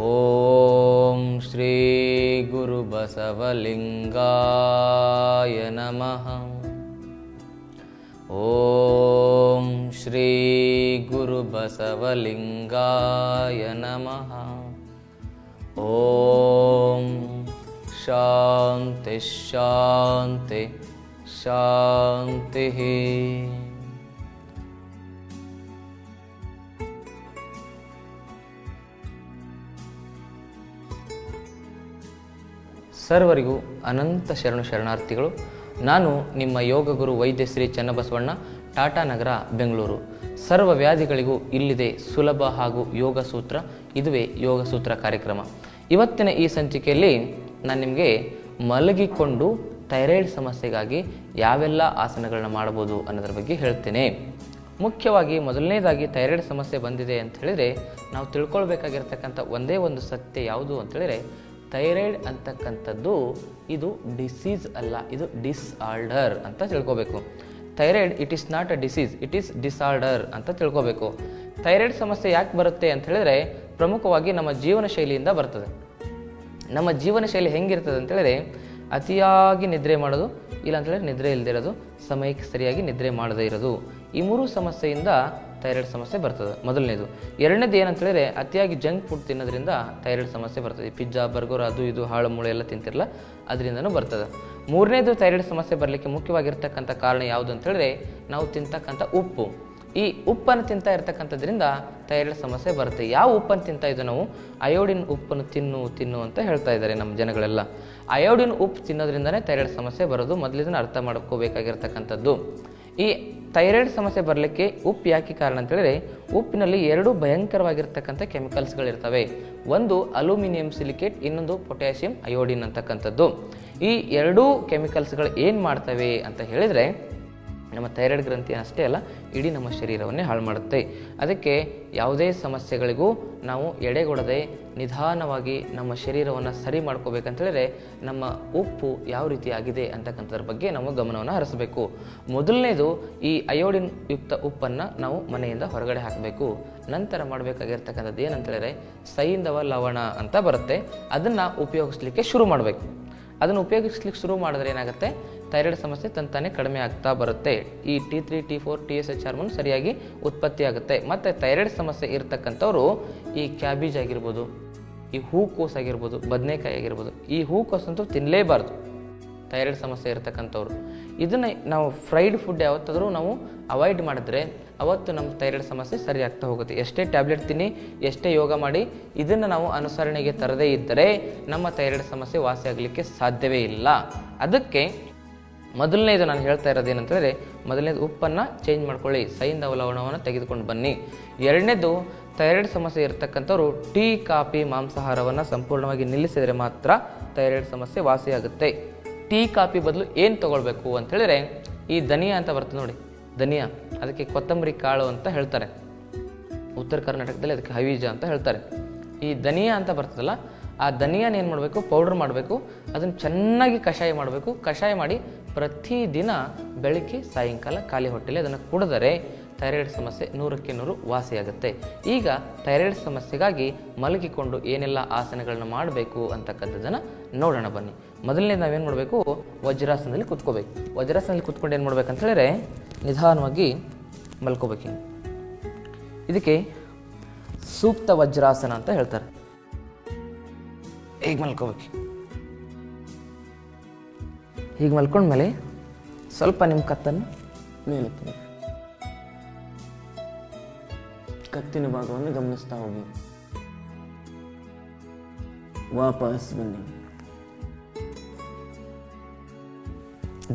ಓಂ ಶ್ರೀ ಗುರು ಬಸವಲಿಂಗಾಯ ನಮಃ. ಓಂ ಶ್ರೀ ಗುರು ಬಸವಲಿಂಗಾಯ ನಮಃ. ಓಂ ಶಾಂತಿ ಶಾಂತಿ ಶಾಂತಿ. ಸರ್ವರಿಗೂ ಅನಂತ ಶರಣಾರ್ಥಿಗಳು. ನಾನು ನಿಮ್ಮ ಯೋಗ ಗುರು ವೈದ್ಯ ಶ್ರೀ ಚನ್ನಬಸವಣ್ಣ, ಟಾಟಾ ನಗರ, ಬೆಂಗಳೂರು. ಸರ್ವ ವ್ಯಾಧಿಗಳಿಗೂ ಇಲ್ಲಿದೆ ಸುಲಭ ಹಾಗೂ ಯೋಗ ಸೂತ್ರ. ಇದುವೇ ಯೋಗ ಸೂತ್ರ ಕಾರ್ಯಕ್ರಮ. ಇವತ್ತಿನ ಈ ಸಂಚಿಕೆಯಲ್ಲಿ ನಾನು ನಿಮಗೆ ಮಲಗಿಕೊಂಡು ಥೈರಾಯ್ಡ್ ಸಮಸ್ಯೆಗಾಗಿ ಯಾವೆಲ್ಲ ಆಸನಗಳನ್ನ ಮಾಡಬಹುದು ಅನ್ನೋದ್ರ ಬಗ್ಗೆ ಹೇಳ್ತೇನೆ. ಮುಖ್ಯವಾಗಿ ಮೊದಲನೇದಾಗಿ ಥೈರಾಯ್ಡ್ ಸಮಸ್ಯೆ ಬಂದಿದೆ ಅಂತ ಹೇಳಿದರೆ ನಾವು ತಿಳ್ಕೊಳ್ಬೇಕಾಗಿರ್ತಕ್ಕಂಥ ಒಂದೇ ಒಂದು ಸತ್ಯ ಯಾವುದು ಅಂತ ಹೇಳಿದರೆ, ಥೈರಾಯ್ಡ್ ಅಂತಕ್ಕಂಥದ್ದು ಇದು ಡಿಸೀಸ್ ಅಲ್ಲ, ಇದು ಡಿಸ್ಆರ್ಡರ್ ಅಂತ ತಿಳ್ಕೊಬೇಕು. Thyroid it is not a disease, it is disorder ಅಂತ ತಿಳ್ಕೊಬೇಕು. ಥೈರಾಯ್ಡ್ ಸಮಸ್ಯೆ ಯಾಕೆ ಬರುತ್ತೆ ಅಂತ ಹೇಳಿದ್ರೆ ಪ್ರಮುಖವಾಗಿ ನಮ್ಮ ಜೀವನ ಶೈಲಿಯಿಂದ ಬರ್ತದೆ. ನಮ್ಮ ಜೀವನ ಶೈಲಿ ಹೆಂಗಿರ್ತದೆ ಅಂತ ಹೇಳಿದ್ರೆ ಅತಿಯಾಗಿ ನಿದ್ರೆ ಮಾಡೋದು, ಇಲ್ಲ ಅಂತ ಹೇಳಿದ್ರೆ ನಿದ್ರೆ ಇಲ್ಲದೆ ಇರೋದು, ಸಮಯಕ್ಕೆ ಸರಿಯಾಗಿ ನಿದ್ರೆ ಮಾಡದೇ ಇರೋದು. ಈ ಮೂರು ಸಮಸ್ಯೆಯಿಂದ ಥೈರಾಯ್ಡ್ ಸಮಸ್ಯೆ ಬರ್ತದೆ. ಮೊದಲನೇದು. ಎರಡನೇದು ಏನಂತ ಹೇಳಿದ್ರೆ ಅತಿಯಾಗಿ ಜಂಕ್ ಫುಡ್ ತಿನ್ನೋದ್ರಿಂದ ಥೈರಾಯ್ಡ್ ಸಮಸ್ಯೆ ಬರ್ತದೆ. ಪಿಜ್ಜಾ, ಬರ್ಗರ್, ಅದು ಇದು ಹಾಳು ಮೂಳೆ ಎಲ್ಲ ತಿಂತಿರಲ್ಲ, ಅದರಿಂದನೂ ಬರ್ತದೆ. ಮೂರನೇದು ಥೈರಾಯ್ಡ್ ಸಮಸ್ಯೆ ಬರಲಿಕ್ಕೆ ಮುಖ್ಯವಾಗಿರ್ತಕ್ಕಂಥ ಕಾರಣ ಯಾವುದು ಅಂತ ಹೇಳಿದ್ರೆ ನಾವು ತಿಂತಕ್ಕಂಥ ಉಪ್ಪು. ಈ ಉಪ್ಪನ್ನು ತಿಂತಾ ಇರ್ತಕ್ಕಂಥದ್ರಿಂದ ಥೈರಾಯ್ಡ್ ಸಮಸ್ಯೆ ಬರುತ್ತೆ. ಯಾವ ಉಪ್ಪನ್ನು ತಿಂತಾ ಇದ್ದು ನಾವು? ಅಯೋಡಿನ್ ಉಪ್ಪನ್ನು ತಿನ್ನು ಅಂತ ಹೇಳ್ತಾ ಇದ್ದಾರೆ ನಮ್ಮ ಜನಗಳೆಲ್ಲ. ಅಯೋಡಿನ್ ಉಪ್ಪು ತಿನ್ನೋದ್ರಿಂದನೇ ಥೈರಾಯ್ಡ್ ಸಮಸ್ಯೆ ಬರೋದು. ಮೊದಲಿದನ್ನು ಅರ್ಥ ಮಾಡ್ಕೋಬೇಕಾಗಿರ್ತಕ್ಕಂಥದ್ದು. ಈ ಥೈರಾಯ್ಡ್ ಸಮಸ್ಯೆ ಬರಲಿಕ್ಕೆ ಉಪ್ಪು ಯಾಕೆ ಕಾರಣ ಅಂತ ಹೇಳಿದ್ರೆ ಉಪ್ಪಿನಲ್ಲಿ ಎರಡು ಭಯಂಕರವಾಗಿರ್ತಕ್ಕಂಥ ಕೆಮಿಕಲ್ಸ್ಗಳಿರ್ತವೆ. ಒಂದು ಅಲ್ಯೂಮಿನಿಯಂ ಸಿಲಿಕೇಟ್, ಇನ್ನೊಂದು ಪೊಟ್ಯಾಷಿಯಂ ಅಯೋಡಿನ್ ಅಂತಕ್ಕಂಥದ್ದು. ಈ ಎರಡೂ ಕೆಮಿಕಲ್ಸ್ಗಳು ಏನು ಮಾಡ್ತವೆ ಅಂತ ಹೇಳಿದರೆ ನಮ್ಮ ಥೈರಾಯ್ಡ್ ಗ್ರಂಥಿ ಅಷ್ಟೇ ಅಲ್ಲ, ಇಡೀ ನಮ್ಮ ಶರೀರವನ್ನೇ ಹಾಳು ಮಾಡುತ್ತೆ. ಅದಕ್ಕೆ ಯಾವುದೇ ಸಮಸ್ಯೆಗಳಿಗೂ ನಾವು ಎಡೆಗೊಡದೆ ನಿಧಾನವಾಗಿ ನಮ್ಮ ಶರೀರವನ್ನು ಸರಿ ಮಾಡ್ಕೋಬೇಕಂತೇಳಿದ್ರೆ ನಮ್ಮ ಉಪ್ಪು ಯಾವ ರೀತಿ ಆಗಿದೆ ಅಂತಕ್ಕಂಥದ್ರ ಬಗ್ಗೆ ನಾವು ಗಮನವನ್ನು ಹರಿಸಬೇಕು. ಮೊದಲನೇದು, ಈ ಅಯೋಡಿನ್ ಯುಕ್ತ ಉಪ್ಪನ್ನು ನಾವು ಮನೆಯಿಂದ ಹೊರಗಡೆ ಹಾಕಬೇಕು. ನಂತರ ಮಾಡಬೇಕಾಗಿರ್ತಕ್ಕಂಥದ್ದು ಏನಂತೇಳಿದ್ರೆ ಸೈಂಧವ ಲವಣ ಅಂತ ಬರುತ್ತೆ, ಅದನ್ನು ಉಪಯೋಗಿಸ್ಲಿಕ್ಕೆ ಶುರು ಮಾಡಬೇಕು. ಅದನ್ನು ಉಪಯೋಗಿಸ್ಲಿಕ್ಕೆ ಶುರು ಮಾಡಿದ್ರೆ ಏನಾಗುತ್ತೆ, ಥೈರಾಯ್ಡ್ ಸಮಸ್ಯೆ ತಂತಾನೆ ಕಡಿಮೆ ಆಗ್ತಾ ಬರುತ್ತೆ. ಈ T3, T4, TSH ಹಾರ್ಮೋನ್ ಸರಿಯಾಗಿ ಉತ್ಪತ್ತಿ ಆಗುತ್ತೆ. ಮತ್ತು ಥೈರಾಯ್ಡ್ ಸಮಸ್ಯೆ ಇರತಕ್ಕಂಥವ್ರು ಈ ಕ್ಯಾಬೇಜ್ ಆಗಿರ್ಬೋದು, ಈ ಹೂಕೋಸು ಆಗಿರ್ಬೋದು, ಬದನೆಕಾಯಿ ಆಗಿರ್ಬೋದು, ಈ ಹೂಕೋಸಂತೂ ತಿನ್ನಲೇಬಾರ್ದು ಥೈರಾಯ್ಡ್ ಸಮಸ್ಯೆ ಇರತಕ್ಕಂಥವ್ರು. ಇದನ್ನು ನಾವು ಫ್ರೈಡ್ ಫುಡ್ ಯಾವತ್ತಾದರೂ ನಾವು ಅವಾಯ್ಡ್ ಮಾಡಿದ್ರೆ ಅವತ್ತು ನಮ್ಮ ಥೈರಾಯ್ಡ್ ಸಮಸ್ಯೆ ಸರಿ ಆಗ್ತಾ ಹೋಗುತ್ತೆ. ಎಷ್ಟೇ ಟ್ಯಾಬ್ಲೆಟ್ ತಿನ್ನಿ, ಎಷ್ಟೇ ಯೋಗ ಮಾಡಿ, ಇದನ್ನು ನಾವು ಅನುಸರಣೆಗೆ ತರದೇ ಇದ್ದರೆ ನಮ್ಮ ಥೈರಾಯ್ಡ್ ಸಮಸ್ಯೆ ವಾಸಿ ಆಗಲಿಕ್ಕೆ ಸಾಧ್ಯವೇ ಇಲ್ಲ. ಅದಕ್ಕೆ ಮೊದಲನೇದು ನಾನು ಹೇಳ್ತಾ ಇರೋದು ಏನಂತಂದರೆ, ಮೊದಲನೇದು ಉಪ್ಪನ್ನು ಚೇಂಜ್ ಮಾಡ್ಕೊಳ್ಳಿ, ಸೈಂಧವ ಲವಣವನ್ನು ತೆಗೆದುಕೊಂಡು ಬನ್ನಿ. ಎರಡನೇದು, ಥೈರಾಯ್ಡ್ ಸಮಸ್ಯೆ ಇರತಕ್ಕಂಥವ್ರು ಟೀ, ಕಾಫಿ, ಮಾಂಸಾಹಾರವನ್ನು ಸಂಪೂರ್ಣವಾಗಿ ನಿಲ್ಲಿಸಿದರೆ ಮಾತ್ರ ಥೈರಾಯ್ಡ್ ಸಮಸ್ಯೆ ವಾಸಿಯಾಗುತ್ತೆ. ಟೀ, ಕಾಫಿ ಬದಲು ಏನು ತೊಗೊಳ್ಬೇಕು ಅಂತ ಹೇಳಿದ್ರೆ ಈ ಧನಿಯಾ ಅಂತ ಬರ್ತದೆ ನೋಡಿ, ಧನಿಯಾ, ಅದಕ್ಕೆ ಕೊತ್ತಂಬರಿ ಕಾಳು ಅಂತ ಹೇಳ್ತಾರೆ. ಉತ್ತರ ಕರ್ನಾಟಕದಲ್ಲಿ ಅದಕ್ಕೆ ಹವೀಜ ಅಂತ ಹೇಳ್ತಾರೆ. ಈ ಧನಿಯಾ ಅಂತ ಬರ್ತದಲ್ಲ, ಆ ಧನಿಯಾನ ಏನು ಮಾಡಬೇಕು, ಪೌಡ್ರ್ ಮಾಡಬೇಕು, ಅದನ್ನು ಚೆನ್ನಾಗಿ ಕಷಾಯ ಮಾಡಬೇಕು. ಕಷಾಯ ಮಾಡಿ ಪ್ರತಿದಿನ ಬೆಳಗ್ಗೆ ಸಾಯಂಕಾಲ ಖಾಲಿ ಹೊಟ್ಟೆಯಲ್ಲಿ ಅದನ್ನು ಕುಡಿದರೆ ಥೈರಾಯ್ಡ್ ಸಮಸ್ಯೆ 100ಕ್ಕೆ 100 ವಾಸಿಯಾಗುತ್ತೆ. ಈಗ ಥೈರಾಯ್ಡ್ ಸಮಸ್ಯೆಗಾಗಿ ಮಲಗಿಕೊಂಡು ಏನೆಲ್ಲ ಆಸನಗಳನ್ನ ಮಾಡಬೇಕು ಅಂತಕ್ಕಂಥದ್ದನ್ನು ನೋಡೋಣ ಬನ್ನಿ. ಮೊದಲನೇ ನಾವೇನು ಮಾಡಬೇಕು, ವಜ್ರಾಸನದಲ್ಲಿ ಕೂತ್ಕೋಬೇಕು. ವಜ್ರಾಸನದಲ್ಲಿ ಕೂತ್ಕೊಂಡು ಏನು ಮಾಡ್ಬೇಕಂತ ಹೇಳಿದ್ರೆ ನಿಧಾನವಾಗಿ ಮಲ್ಕೋಬೇಕು. ಇದಕ್ಕೆ ಸೂಕ್ತ ವಜ್ರಾಸನ ಅಂತ ಹೇಳ್ತಾರೆ. ಹೀಗೆ ಮಲ್ಕೋಬೇಕು. ಹೀಗೆ ಮಲ್ಕೊಂಡ್ಮೇಲೆ ಸ್ವಲ್ಪ ನಿಮ್ಮ ಕತ್ತನ್ನು ಮೇಲೆತ್ತಿ, ಕತ್ತಿನ ಭಾಗವನ್ನು ಗಮನಿಸ್ತಾ ಹೋಗಿ. ವಾಪಸ್ ಬನ್ನಿ.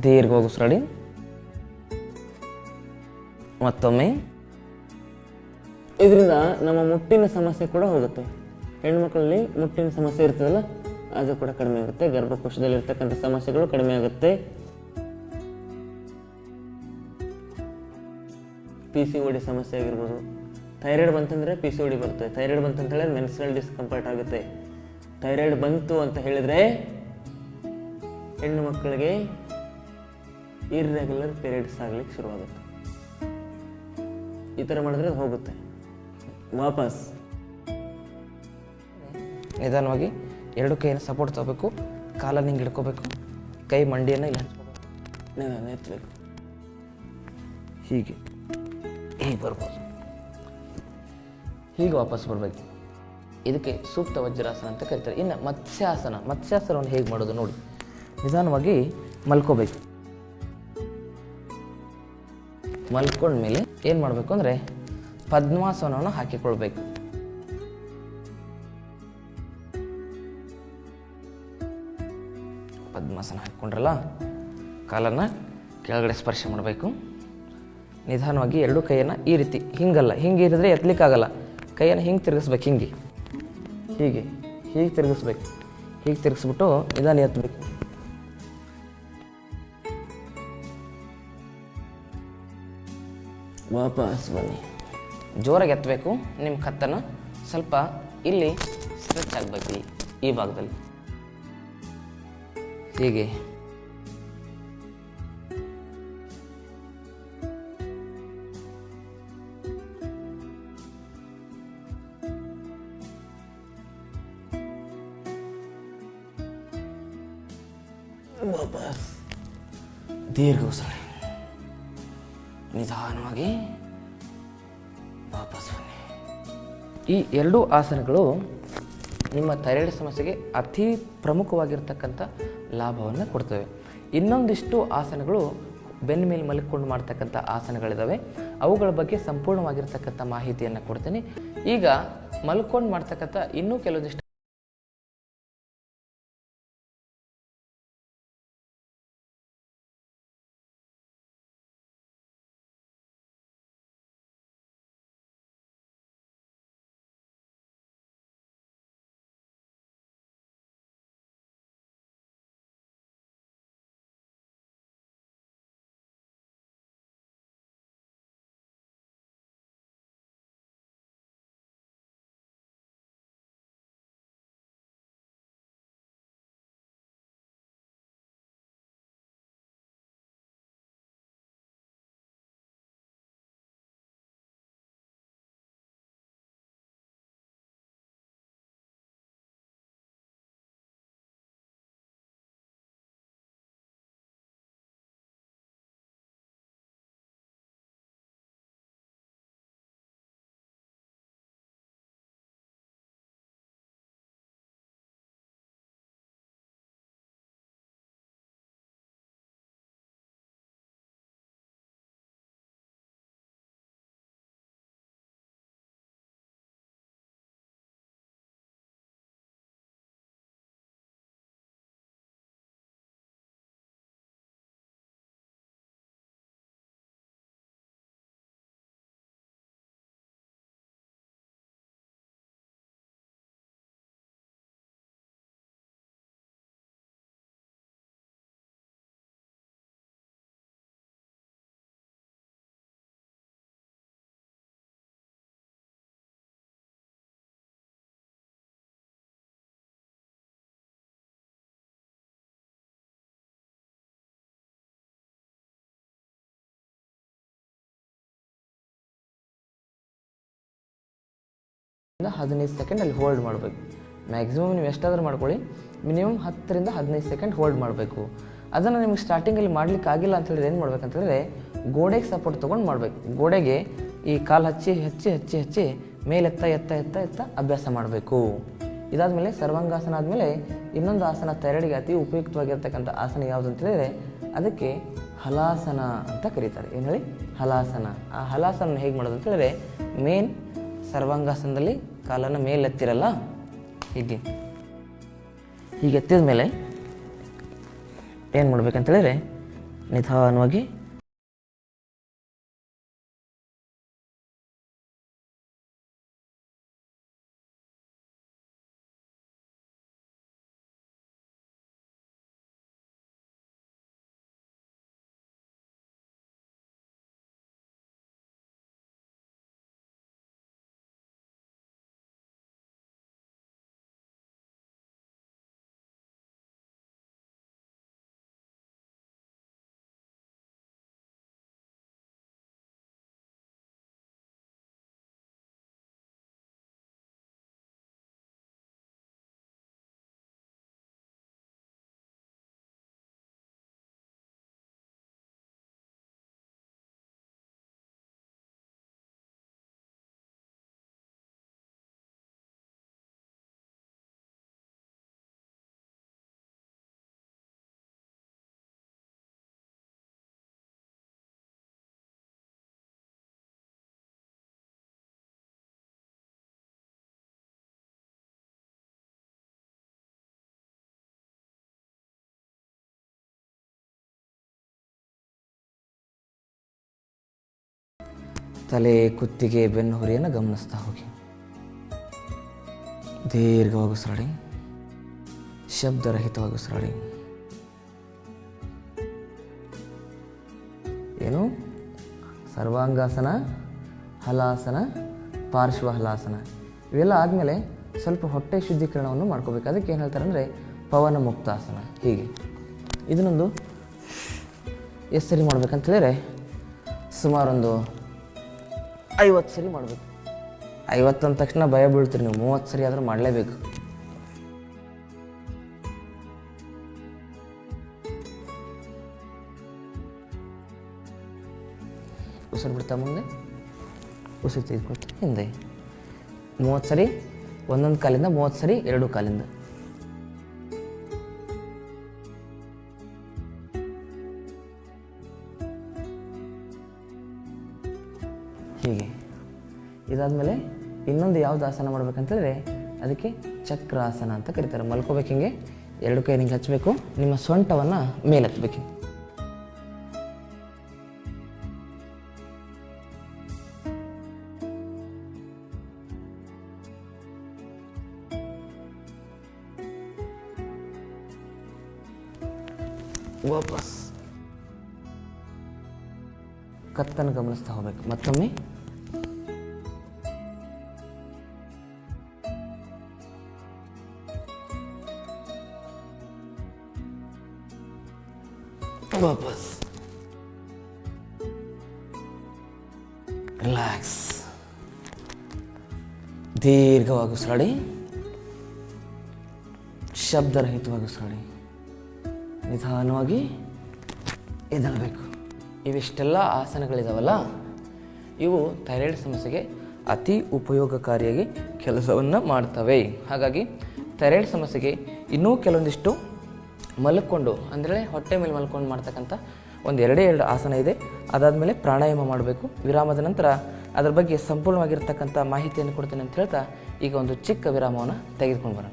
ದೀರ್ಘವಾಗಿ ಉಸಿರಾಡಿ. ಮತ್ತೊಮ್ಮೆ. ಇದರಿಂದ ನಮ್ಮ ಮುಟ್ಟಿನ ಸಮಸ್ಯೆ ಕೂಡ ಹೋಗುತ್ತೆ. ಹೆಣ್ಮಕ್ಳಲ್ಲಿ ಮುಟ್ಟಿನ ಸಮಸ್ಯೆ ಇರ್ತದಲ್ಲ, ಅದು ಕೂಡ ಕಡಿಮೆ ಆಗುತ್ತೆ. ಗರ್ಭಕೋಶದಲ್ಲಿ ಇರ್ತಕ್ಕಂಥ ಸಮಸ್ಯೆಗಳು ಕಡಿಮೆ ಆಗುತ್ತೆ. PCOD ಸಮಸ್ಯೆ ಆಗಿರ್ಬೋದು. ಥೈರಾಯ್ಡ್ ಬಂತಂದರೆ PCOD ಬರುತ್ತೆ. ಥೈರಾಯ್ಡ್ ಬಂತಂತ ಹೇಳಿದ್ರೆ ಮೆನ್ಸ್ಟ್ರಲ್ ಡಿಸ್ಕಂಫರ್ಟ್ ಆಗುತ್ತೆ. ಥೈರಾಯ್ಡ್ ಬಂತು ಅಂತ ಹೇಳಿದ್ರೆ ಹೆಣ್ಣು ಮಕ್ಕಳಿಗೆ ಇರ್ರೆಗ್ಯುಲರ್ ಪೀರಿಯಡ್ಸ್ ಆಗ್ಲಿಕ್ಕೆ ಶುರುವಾಗುತ್ತೆ. ಈ ಥರ ಮಾಡಿದ್ರೆ ಅದು ಹೋಗುತ್ತೆ. ವಾಪಸ್ ನಿಧಾನವಾಗಿ ಎರಡು ಕೈಯನ್ನು ಸಪೋರ್ಟ್ ತಗೋಬೇಕು, ಕಾಲನ್ನು ಹಿಂಗೆ ಹಿಡ್ಕೋಬೇಕು, ಕೈ ಮಂಡಿಯನ್ನು ಇಲ್ಲಿ ಹಚ್ಕೋಬೇಕು, ನಿಧಾನ ಎತ್ತಬೇಕು, ಹೀಗೆ ಬರ್ಬೋದು, ಹೀಗೆ ವಾಪಸ್ ಬರಬೇಕು. ಇದಕ್ಕೆ ಸೂಕ್ತ ವಜ್ರಾಸನ ಅಂತ ಕರೀತಾರೆ. ಇನ್ನು ಮತ್ಸ್ಯಾಸನವನ್ನು ಹೇಗೆ ಮಾಡೋದು ನೋಡಿ. ನಿಧಾನವಾಗಿ ಮಲ್ಕೋಬೇಕು. ಮಲ್ಕೊಂಡ್ಮೇಲೆ ಏನು ಮಾಡಬೇಕು ಅಂದರೆ ಪದ್ಮಾಸನವನ್ನು ಹಾಕಿಕೊಳ್ಬೇಕು. ಪದ್ಮಾಸನ ಹಾಕಿಕೊಂಡ್ರಲ್ಲ, ಕಾಲನ್ನು ಕೆಳಗಡೆ ಸ್ಪರ್ಶ ಮಾಡಬೇಕು. ನಿಧಾನವಾಗಿ ಎರಡು ಕೈಯನ್ನು ಈ ರೀತಿ, ಹಿಂಗಲ್ಲ, ಹಿಂಗೆ ಇರಿದ್ರೆ ಎತ್ತಲಿಕ್ಕಾಗಲ್ಲ, ಕೈಯನ್ನು ಹಿಂಗೆ ತಿರುಗಿಸ್ಬೇಕು, ಹೀಗೆ ತಿರುಗಿಸ್ಬೇಕು. ಹೀಗೆ ತಿರುಗಿಸ್ಬಿಟ್ಟು ನಿಧಾನ ಎತ್ತಬೇಕು. ವಾಪಸ್ ಬನ್ನಿ. ಜೋರಾಗಿ ಎತ್ತಬೇಕು. ನಿಮ್ಮ ಕತ್ತನ್ನು ಸ್ವಲ್ಪ ಇಲ್ಲಿ ಸ್ಟ್ರೆಚ್ ಆಗಬೇಕು, ಈ ಭಾಗದಲ್ಲಿ ಹೀಗೆ. ವಾಪಸ್ ದೀರ್ಘ ಉಸಿರು. ನಿಧಾನವಾಗಿ ವಾಪಸ್ ಬನ್ನಿ. ಈ ಎರಡೂ ಆಸನಗಳು ನಿಮ್ಮ ಥೈರಾಯ್ಡ್ ಸಮಸ್ಯೆಗೆ ಅತಿ ಪ್ರಮುಖವಾಗಿರ್ತಕ್ಕಂಥ ಲಾಭವನ್ನು ಕೊಡ್ತವೆ. ಇನ್ನೊಂದಿಷ್ಟು ಆಸನಗಳು ಬೆನ್ನ ಮೇಲೆ ಮಲ್ಕೊಂಡು ಮಾಡ್ತಕ್ಕಂಥ ಆಸನಗಳಿದ್ದಾವೆ. ಅವುಗಳ ಬಗ್ಗೆ ಸಂಪೂರ್ಣವಾಗಿರ್ತಕ್ಕಂಥ ಮಾಹಿತಿಯನ್ನು ಕೊಡ್ತೀನಿ. ಈಗ ಮಲ್ಕೊಂಡು ಮಾಡ್ತಕ್ಕಂಥ ಇನ್ನೂ ಕೆಲವೊಂದಿಷ್ಟು ಇಂದ 15 ಸೆಕೆಂಡ್ ಅಲ್ಲಿ ಹೋಲ್ಡ್ ಮಾಡಬೇಕು. ಮ್ಯಾಕ್ಸಿಮಮ್ ನೀವು ಎಷ್ಟಾದರೂ ಮಾಡ್ಕೊಳ್ಳಿ, ಮಿನಿಮಮ್ 10ರಿಂದ 15 ಸೆಕೆಂಡ್ ಹೋಲ್ಡ್ ಮಾಡಬೇಕು. ಅದನ್ನು ನಿಮಗೆ ಸ್ಟಾರ್ಟಿಂಗಲ್ಲಿ ಮಾಡ್ಲಿಕ್ಕೆ ಆಗಿಲ್ಲ ಅಂತ ಹೇಳಿದ್ರೆ ಏನು ಮಾಡ್ಬೇಕಂತಂದರೆ ಗೋಡೆಗೆ ಸಪೋರ್ಟ್ ತೊಗೊಂಡು ಮಾಡಬೇಕು. ಗೋಡೆಗೆ ಈ ಕಾಲು ಹಚ್ಚಿ ಹಚ್ಚಿ ಹಚ್ಚಿ ಹಚ್ಚಿ ಮೇಲೆತ್ತ ಎತ್ತ ಎತ್ತ ಎತ್ತ ಅಭ್ಯಾಸ ಮಾಡಬೇಕು. ಇದಾದಮೇಲೆ ಸರ್ವಾಂಗಾಸನ ಆದಮೇಲೆ ಇನ್ನೊಂದು ಆಸನ ಥೈರಾಯ್ಡ್ಗೆ ಅತಿ ಉಪಯುಕ್ತವಾಗಿರ್ತಕ್ಕಂಥ ಆಸನ ಯಾವುದು ಅಂತ ಹೇಳಿದರೆ ಅದಕ್ಕೆ ಹಲಾಸನ ಅಂತ ಕರೀತಾರೆ. ಏನು ಹೇಳಿ? ಹಲಾಸನ. ಆ ಹಲಾಸನ ಹೇಗೆ ಮಾಡೋದು ಅಂತ ಹೇಳಿದ್ರೆ ಮೇನ್ ಸರ್ವಾಂಗಾಸನದಲ್ಲಿ ಕಾಲನ್ನು ಮೇಲೆತ್ತಿರಲ್ಲ, ಹೀಗೆ ಎತ್ತಿದ ಮೇಲೆ ಏನು ಮಾಡ್ಬೇಕಂತ ಹೇಳಿದ್ರೆ ನಿಧಾನವಾಗಿ ತಲೆ, ಕುತ್ತಿಗೆ, ಬೆನ್ನು ಹುರಿಯನ್ನು ಗಮನಿಸ್ತಾ ಹೋಗಿ. ದೀರ್ಘವಾಗಿ ಉಸಿರಾಡಿ, ಶಬ್ದರಹಿತವಾಗಿ ಉಸಿರಾಡಿ. ಏನು? ಸರ್ವಾಂಗಾಸನ, ಹಲಾಸನ, ಪಾರ್ಶ್ವ ಹಲಾಸನ ಇವೆಲ್ಲ ಆದಮೇಲೆ ಸ್ವಲ್ಪ ಹೊಟ್ಟೆ ಶುದ್ಧೀಕರಣವನ್ನು ಮಾಡ್ಕೋಬೇಕು. ಅದಕ್ಕೆ ಏನು ಹೇಳ್ತಾರೆ ಅಂದರೆ ಪವನ ಮುಕ್ತಾಸನ. ಹೀಗೆ ಇದನ್ನೊಂದು ಎಷ್ಟು ಸರಿ ಮಾಡ್ಬೇಕಂತ ಹೇಳಿದ್ರೆ ಸುಮಾರೊಂದು 50 ಸರಿ ಮಾಡಬೇಕು. 50 ಅಂದ ತಕ್ಷಣ ಭಯ ಬೀಳ್ತೀರಿ ನೀವು. 30 ಸರಿ ಆದರೂ ಮಾಡಲೇಬೇಕು. ಉಸಿರು ಬಿಡ್ತಾ ಮುಂದೆ, ಉಸಿರು ತೆಗೆದುಕೊಳ್ತಾ ಹಿಂದೆ. 30 ಸರಿ ಒಂದೊಂದು ಕಾಲಿಂದ, 30 ಸರಿ 2 ಕಾಲಿಂದ. ಹೀಗೆ ಇದಾದಮೇಲೆ ಇನ್ನೊಂದು ಯಾವುದು ಆಸನ ಮಾಡ್ಬೇಕಂತಂದರೆ ಅದಕ್ಕೆ ಚಕ್ರಾಸನ ಅಂತ ಕರೀತಾರೆ. ಮಲ್ಕೋಬೇಕು. ಹಿಂಗೆ 2 ಕೈ ಹಿಂಗೆ ಹಚ್ಚಬೇಕು. ನಿಮ್ಮ ಸೊಂಟವನ್ನು ಮೇಲೆ ಹತ್ತಬೇಕು. ವಾಪಸ್ ಕತ್ತನ್ನು ಗಮನಿಸ್ತಾ ಹೋಗ್ಬೇಕು. ಮತ್ತೊಮ್ಮೆ ವಾಪಸ್ ರಿಲ್ಯಾಕ್ಸ್. ದೀರ್ಘವಾಗಿ ಉಸಿರಾಡಿ, ಶಬ್ದರಹಿತವಾಗಿ ಉಸಿರಾಡಿ, ನಿಧಾನವಾಗಿ ಎದ್ದೇಳಬೇಕು. ಇವಿಷ್ಟೆಲ್ಲ ಆಸನಗಳಿದಾವಲ್ಲ, ಇವು ಥೈರಾಯ್ಡ್ ಸಮಸ್ಯೆಗೆ ಅತಿ ಉಪಯೋಗಕಾರಿಯಾಗಿ ಕೆಲಸವನ್ನು ಮಾಡ್ತವೆ. ಹಾಗಾಗಿ ಥೈರಾಯ್ಡ್ ಸಮಸ್ಯೆಗೆ ಇನ್ನೂ ಕೆಲವೊಂದಿಷ್ಟು ಮಲ್ಕೊಂಡು ಅಂದರೆ ಹೊಟ್ಟೆ ಮೇಲೆ ಮಲ್ಕೊಂಡು ಮಾಡ್ತಕ್ಕಂಥ ಒಂದು 2 ಆಸನ ಇದೆ. ಅದಾದಮೇಲೆ ಪ್ರಾಣಾಯಾಮ ಮಾಡಬೇಕು. ವಿರಾಮದ ನಂತರ ಅದರ ಬಗ್ಗೆ ಸಂಪೂರ್ಣವಾಗಿರ್ತಕ್ಕಂಥ ಮಾಹಿತಿಯನ್ನು ಕೊಡ್ತೇನೆ ಅಂತ ಹೇಳ್ತಾ ಈಗ ಒಂದು ಚಿಕ್ಕ ವಿರಾಮವನ್ನು ತೆಗೆದುಕೊಂಡು ಬರೋಣ.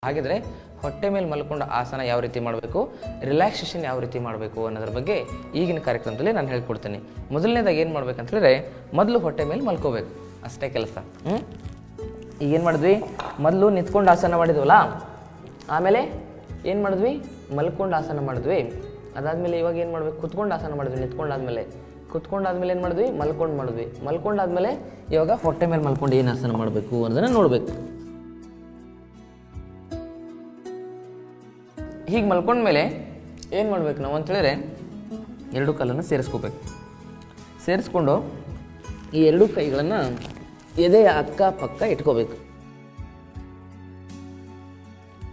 ಹಾಗಿದ್ರೆ ಹೊಟ್ಟೆ ಮೇಲೆ ಮಲ್ಕೊಂಡು ಆಸನ ಯಾವ ರೀತಿ ಮಾಡಬೇಕು, ರಿಲ್ಯಾಕ್ಸೇಷನ್ ಯಾವ ರೀತಿ ಮಾಡಬೇಕು ಅನ್ನೋದ್ರ ಬಗ್ಗೆ ಈಗಿನ ಕಾರ್ಯಕ್ರಮದಲ್ಲಿ ನಾನು ಹೇಳ್ಕೊಡ್ತೀನಿ. ಮೊದಲನೇದಾಗಿ ಏನು ಮಾಡ್ಬೇಕಂತ ಹೇಳಿದ್ರೆ ಮೊದಲು ಹೊಟ್ಟೆ ಮೇಲೆ ಮಲ್ಕೋಬೇಕು, ಅಷ್ಟೇ ಕೆಲಸ. ಈಗೇನು ಮಾಡಿದ್ವಿ, ಮೊದಲು ನಿಂತ್ಕೊಂಡು ಆಸನ ಮಾಡಿದ್ವಲ್ಲ, ಆಮೇಲೆ ಏನು ಮಾಡಿದ್ವಿ, ಮಲ್ಕೊಂಡು ಆಸನ ಮಾಡಿದ್ವಿ. ಅದಾದಮೇಲೆ ಇವಾಗ ಏನು ಮಾಡಬೇಕು, ಕುತ್ಕೊಂಡು ಆಸನ ಮಾಡಿದ್ವಿ. ನಿಂತ್ಕೊಂಡಾದ್ಮೇಲೆ ಏನು ಮಾಡಿದ್ವಿ, ಮಾಡಿದ್ವಿ. ಮಲ್ಕೊಂಡಾದ್ಮೇಲೆ ಇವಾಗ ಹೊಟ್ಟೆ ಮೇಲೆ ಮಲ್ಕೊಂಡು ಏನು ಆಸನ ಮಾಡಬೇಕು ಅನ್ನೋದನ್ನು ನೋಡಬೇಕು. ಹೀಗೆ ಮಲ್ಕೊಂಡ್ಮೇಲೆ ಏನು ಮಾಡ್ಬೇಕು ನಾವು ಅಂತೇಳಿದ್ರೆ 2 ಕಾಲನ್ನು ಸೇರಿಸ್ಕೋಬೇಕು. ಸೇರಿಸ್ಕೊಂಡು ಈ 2 ಕೈಗಳನ್ನು ಎದೆಯ ಅಕ್ಕಪಕ್ಕ ಇಟ್ಕೋಬೇಕು.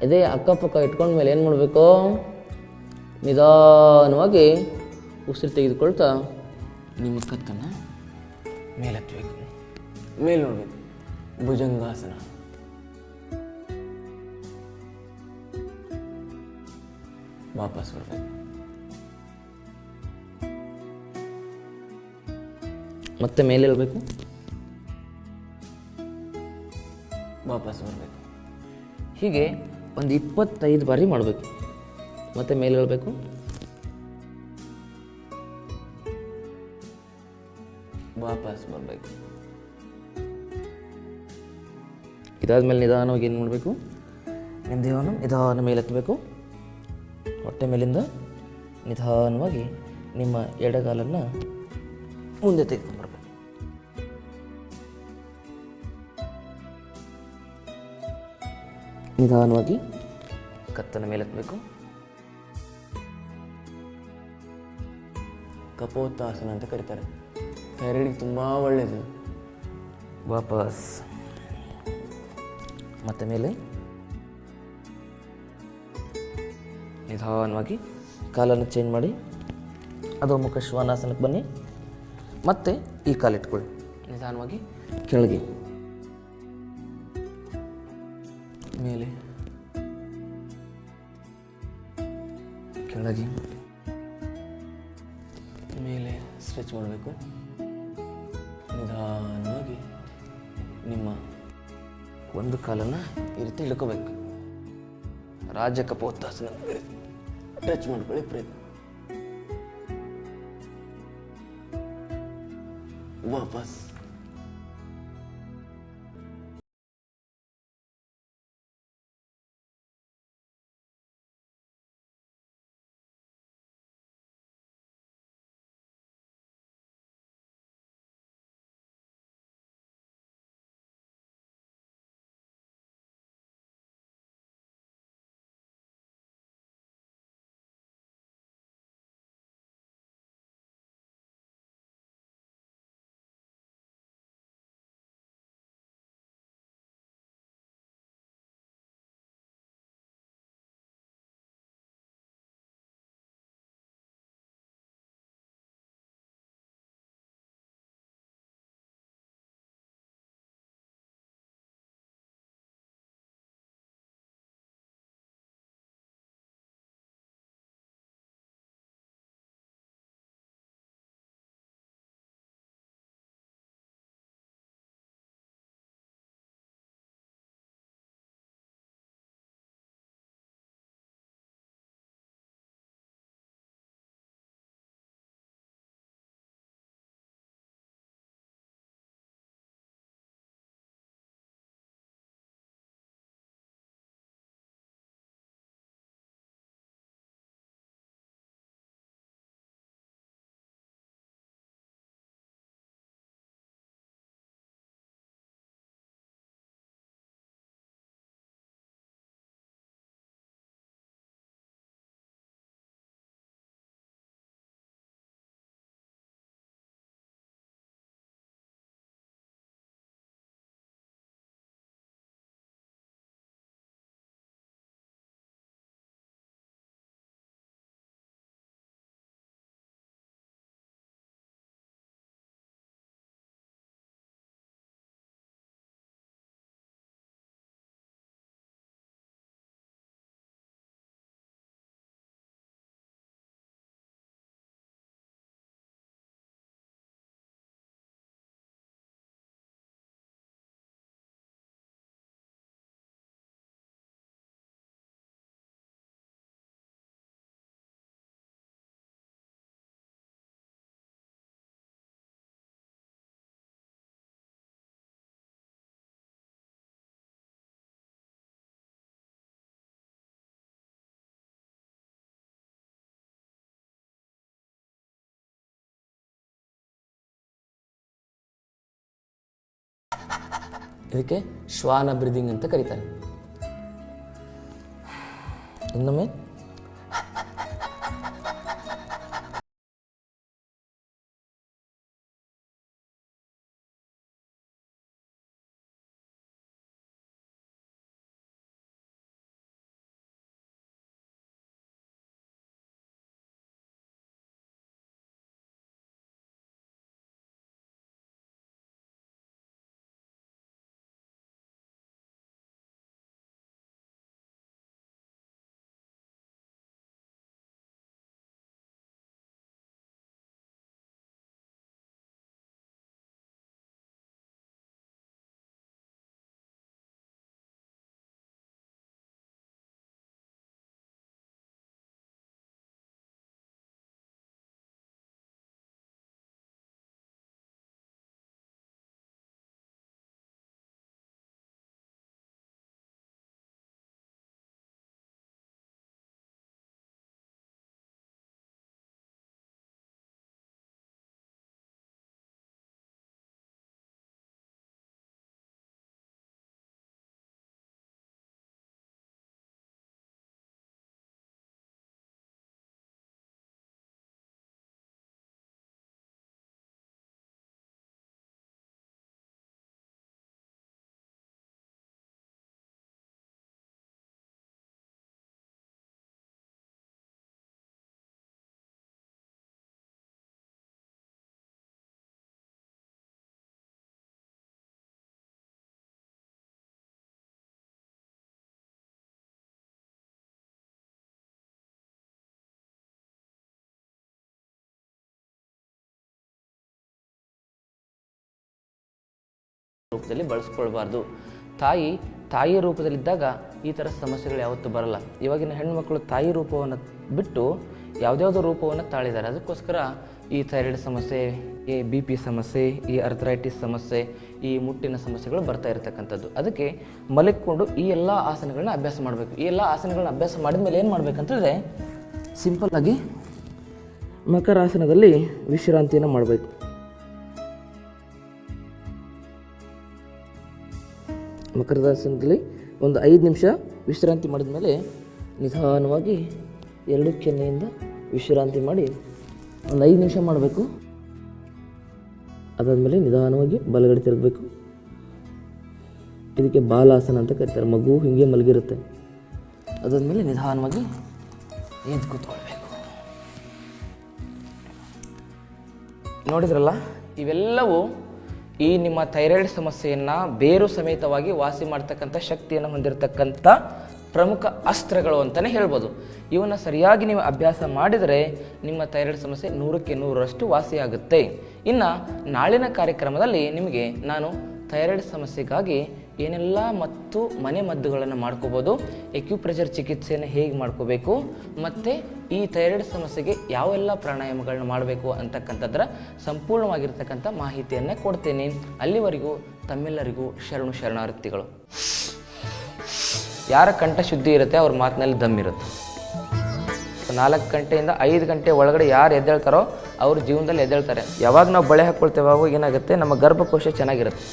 ಎದೆಯ ಅಕ್ಕಪಕ್ಕ ಇಟ್ಕೊಂಡ್ಮೇಲೆ ಏನು ಮಾಡಬೇಕು, ನಿಧಾನವಾಗಿ ಉಸಿರು ತೆಗೆದುಕೊಳ್ತಾ ನಿಮ್ಮ ಕತ್ತನ್ನು ಮೇಲೆತ್ತಬೇಕು. ಮೇಲೆ ನೋಡಬೇಕು. ಭುಜಂಗಾಸನ. ವಾಪಸ್ ಬರಬೇಕು. ಮತ್ತೆ ಮೇಲೆ ಇರಬೇಕು. ವಾಪಸ್ ಬರಬೇಕು. ಹೀಗೆ ಒಂದು 25 ಬಾರಿ ಮಾಡಬೇಕು. ಮತ್ತೆ ಮೇಲೆ ಇರಬೇಕು. ವಾಪಸ್ ಬರಬೇಕು. ಇದಾದ್ಮೇಲೆ ನಿಧಾನವಾಗಿ ಏನು ಮಾಡಬೇಕು, ನಿಮ್ಮ ದೇಹವನ್ನು ನಿಧಾನ ಮೇಲೆ ಎತ್ತಬೇಕು. ಹೊಟ್ಟೆ ಮೇಲಿಂದ ನಿಧಾನವಾಗಿ ನಿಮ್ಮ ಎಡಗಾಲನ್ನು ಮುಂದೆ ತೆಗೆದುಕೊಂಡ್ಬರ್ಬೇಕು. ನಿಧಾನವಾಗಿ ಕತ್ತನ್ನು ಮೇಲೆತ್ತಬೇಕು. ಕಪೋತ್ತಾಸನ ಅಂತ ಕರೀತಾರೆ. ಥೈರಾಯ್ಡಿಗೆ ತುಂಬ ಒಳ್ಳೆಯದು. ವಾಪಸ್ ಮತ್ತೆ ಮೇಲೆ ನಿಧಾನವಾಗಿ ಕಾಲನ್ನು ಚೇಂಜ್ ಮಾಡಿ ಅಧೋಮುಖ ಶ್ವಾನಾಸನಕ್ಕೆ ಬನ್ನಿ. ಮತ್ತೆ ಈ ಕಾಲಿಟ್ಕೊಳ್ಳಿ. ನಿಧಾನವಾಗಿ ಕೆಳಗೆ, ಮೇಲೆ, ಕೆಳಗೆ, ಮೇಲೆ ಸ್ಟ್ರೆಚ್ ಮಾಡಬೇಕು. ನಿಧಾನವಾಗಿ ನಿಮ್ಮ ಒಂದು ಕಾಲನ್ನು ಈ ರೀತಿ ಇಳ್ಕೋಬೇಕು. ರಾಜಕಪೋತ್ತಾಸನ ಟಚ್ ಮಾಡ್ಕೊಳ್ಳಿ ಪ್ರಯತ್ನ. ವಾಪಸ್. ಇದಕ್ಕೆ ಶ್ವಾನ ಬ್ರೀದಿಂಗ್ ಅಂತ ಕರೀತಾರೆ. ಇನ್ನೊಮ್ಮೆ ರೂಪದಲ್ಲಿ ಬಳಸ್ಕೊಳ್ಬಾರ್ದು. ತಾಯಿ ತಾಯಿ ರೂಪದಲ್ಲಿದ್ದಾಗ ಈ ಥರ ಸಮಸ್ಯೆಗಳು ಯಾವತ್ತೂ ಬರಲ್ಲ. ಇವಾಗಿನ ಹೆಣ್ಮಕ್ಳು ತಾಯಿ ರೂಪವನ್ನು ಬಿಟ್ಟು ಯಾವುದ್ಯಾವುದೋ ರೂಪವನ್ನು ತಾಳಿದ್ದಾರೆ. ಅದಕ್ಕೋಸ್ಕರ ಈ ಥೈರಾಯ್ಡ್ ಸಮಸ್ಯೆ, ಈ BP ಸಮಸ್ಯೆ, ಈ ಅರ್ಥರೈಟಿಸ್ ಸಮಸ್ಯೆ, ಈ ಮುಟ್ಟಿನ ಸಮಸ್ಯೆಗಳು ಬರ್ತಾ ಇರತಕ್ಕಂಥದ್ದು. ಅದಕ್ಕೆ ಮಲಗಿಕೊಂಡು ಈ ಎಲ್ಲ ಆಸನಗಳನ್ನ ಅಭ್ಯಾಸ ಮಾಡಬೇಕು. ಈ ಎಲ್ಲ ಆಸನಗಳನ್ನ ಅಭ್ಯಾಸ ಮಾಡಿದ ಮೇಲೆ ಏನು ಮಾಡಬೇಕಂತಂದರೆ, ಸಿಂಪಲ್ಲಾಗಿ ಮಕರಾಸನದಲ್ಲಿ ವಿಶ್ರಾಂತಿಯನ್ನು ಮಾಡಬೇಕು. ಮಕರಾಸನದಲ್ಲಿ ಒಂದು 5 ನಿಮಿಷ ವಿಶ್ರಾಂತಿ ಮಾಡಿದ ಮೇಲೆ ನಿಧಾನವಾಗಿ 2 ಕೆನ್ನೆಯಿಂದ ವಿಶ್ರಾಂತಿ ಮಾಡಿ ಒಂದು 5 ನಿಮಿಷ ಮಾಡಬೇಕು. ಅದಾದಮೇಲೆ ನಿಧಾನವಾಗಿ ಬಲಗಡೆ ತಿರುಗಬೇಕು. ಇದಕ್ಕೆ ಬಾಲಾಸನ ಅಂತ ಕರೀತಾರೆ. ಮಗು ಹೀಗೆ ಮಲಗಿರುತ್ತೆ. ಅದಾದಮೇಲೆ ನಿಧಾನವಾಗಿ ಎದ್ದು ಕೂತ್ಕೊಳ್ಬೇಕು. ನೋಡಿದ್ರಲ್ಲ, ಇವೆಲ್ಲವೂ ಈ ನಿಮ್ಮ ಥೈರಾಯ್ಡ್ ಸಮಸ್ಯೆಯನ್ನು ಬೇರು ಸಮೇತವಾಗಿ ವಾಸಿ ಮಾಡ್ತಕ್ಕಂಥ ಶಕ್ತಿಯನ್ನು ಹೊಂದಿರತಕ್ಕಂಥ ಪ್ರಮುಖ ಅಸ್ತ್ರಗಳು ಅಂತಲೇ ಹೇಳ್ಬೋದು. ಇವನ್ನು ಸರಿಯಾಗಿ ನೀವು ಅಭ್ಯಾಸ ಮಾಡಿದರೆ ನಿಮ್ಮ ಥೈರಾಯ್ಡ್ ಸಮಸ್ಯೆ 100ಕ್ಕೆ 100ರಷ್ಟು ವಾಸಿಯಾಗುತ್ತೆ. ಇನ್ನು ನಾಳಿನ ಕಾರ್ಯಕ್ರಮದಲ್ಲಿ ನಿಮಗೆ ನಾನು ಥೈರಾಯ್ಡ್ ಸಮಸ್ಯೆಗಾಗಿ ಏನೆಲ್ಲ ಮತ್ತು ಮನೆ ಮದ್ದುಗಳನ್ನು ಮಾಡ್ಕೋಬೋದು, ಎಕ್ಯುಪ್ರೆಷರ್ ಚಿಕಿತ್ಸೆಯನ್ನು ಹೇಗೆ ಮಾಡ್ಕೋಬೇಕು, ಮತ್ತು ಈ ಥೈರಾಯ್ಡ್ ಸಮಸ್ಯೆಗೆ ಯಾವೆಲ್ಲ ಪ್ರಾಣಾಯಾಮಗಳನ್ನ ಮಾಡಬೇಕು ಅಂತಕ್ಕಂಥದ್ರ ಸಂಪೂರ್ಣವಾಗಿರ್ತಕ್ಕಂಥ ಮಾಹಿತಿಯನ್ನು ಕೊಡ್ತೇನೆ. ಅಲ್ಲಿವರೆಗೂ ತಮ್ಮೆಲ್ಲರಿಗೂ ಶರಣಾರ್ಥಿಗಳು. ಯಾರ ಕಂಠ ಶುದ್ಧಿ ಇರುತ್ತೆ ಅವ್ರ ಮಾತಿನಲ್ಲಿ ದಮ್ಮಿರುತ್ತೆ. 4 ಗಂಟೆಯಿಂದ 5 ಗಂಟೆ ಒಳಗಡೆ ಯಾರು ಎದ್ದೇಳ್ತಾರೋ ಅವ್ರ ಜೀವನದಲ್ಲಿ ಎದ್ದೇಳ್ತಾರೆ. ಯಾವಾಗ ನಾವು ಬಳೆ ಹಾಕ್ಕೊಳ್ತೇವೆ ಅವಾಗ ಏನಾಗುತ್ತೆ, ನಮ್ಮ ಗರ್ಭಕೋಶ ಚೆನ್ನಾಗಿರುತ್ತೆ.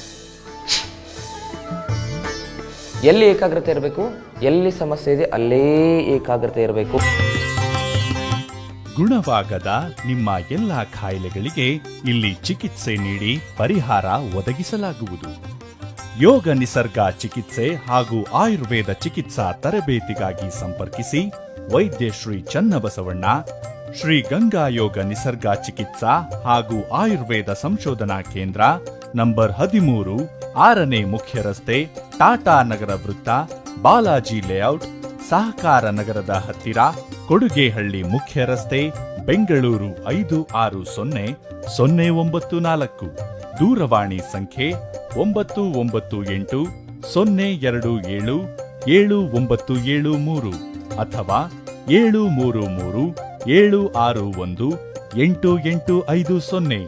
ಎಲ್ಲಿ ಏಕಾಗ್ರತೆ ಇರಬೇಕು, ಎಲ್ಲಿ ಸಮಸ್ಯೆ ಇದೆ ಅಲ್ಲೇ ಏಕಾಗ್ರತೆ ಇರಬೇಕು. ಗುಣವಾಗದ ನಿಮ್ಮ ಎಲ್ಲ ಕಾಯಿಲೆಗಳಿಗೆ ಇಲ್ಲಿ ಚಿಕಿತ್ಸೆ ನೀಡಿ ಪರಿಹಾರ ಒದಗಿಸಲಾಗುವುದು. ಯೋಗ ನಿಸರ್ಗ ಚಿಕಿತ್ಸೆ ಹಾಗೂ ಆಯುರ್ವೇದ ಚಿಕಿತ್ಸಾ ತರಬೇತಿಗಾಗಿ ಸಂಪರ್ಕಿಸಿ ವೈದ್ಯ ಶ್ರೀ ಚನ್ನಬಸವಣ್ಣ, ಶ್ರೀ ಗಂಗಾ ಯೋಗ ನಿಸರ್ಗ ಚಿಕಿತ್ಸಾ ಹಾಗೂ ಆಯುರ್ವೇದ ಸಂಶೋಧನಾ ಕೇಂದ್ರ, ನಂಬರ್ 13, 6ನೇ ಮುಖ್ಯ ರಸ್ತೆ, ಟಾಟಾ ನಗರ ವೃತ್ತ, ಬಾಲಾಜಿ ಲೇಔಟ್, ಸಹಕಾರ ನಗರದ ಹತ್ತಿರ, ಕೊಡುಗೆಹಳ್ಳಿ ಮುಖ್ಯ ರಸ್ತೆ, ಬೆಂಗಳೂರು 560094. ದೂರವಾಣಿ ಸಂಖ್ಯೆ 9980277973 ಅಥವಾ 7337618850.